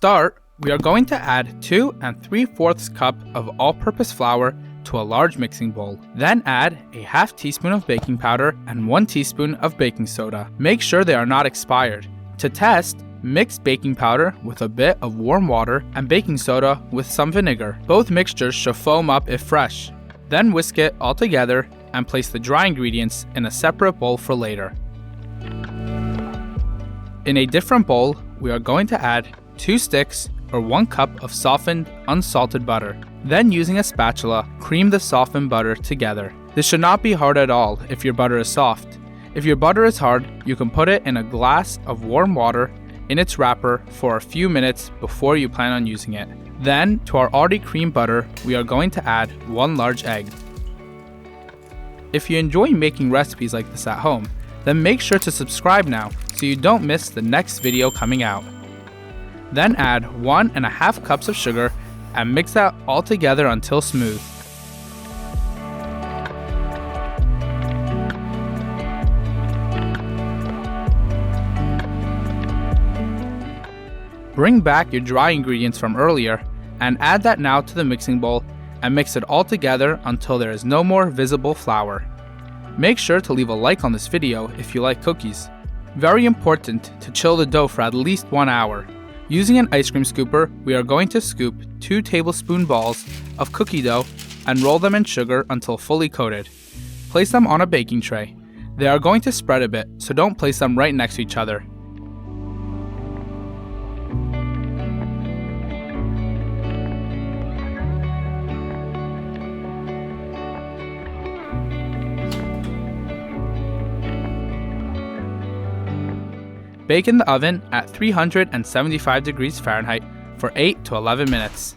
start, we are going to add 2 3/4 cup of all-purpose flour to a large mixing bowl. Then add a half teaspoon of baking powder and 1 teaspoon of baking soda. Make sure they are not expired. To test, mix baking powder with a bit of warm water and baking soda with some vinegar. Both mixtures should foam up if fresh. Then whisk it all together and place the dry ingredients in a separate bowl for later. In a different bowl, we are going to add 2 sticks or 1 cup of softened, unsalted butter. Then using a spatula, cream the softened butter together. This should not be hard at all if your butter is soft. If your butter is hard, you can put it in a glass of warm water in its wrapper for a few minutes before you plan on using it. Then, to our already creamed butter, we are going to add 1 large egg. If you enjoy making recipes like this at home, then make sure to subscribe now so you don't miss the next video coming out. Then add 1.5 cups of sugar and mix that all together until smooth. Bring back your dry ingredients from earlier and add that now to the mixing bowl and mix it all together until there is no more visible flour. Make sure to leave a like on this video if you like cookies. Very important to chill the dough for at least 1 hour. Using an ice cream scooper, we are going to scoop 2 tablespoon balls of cookie dough and roll them in sugar until fully coated. Place them on a baking tray. They are going to spread a bit, so don't place them right next to each other. Bake in the oven at 375 degrees Fahrenheit for 8 to 11 minutes.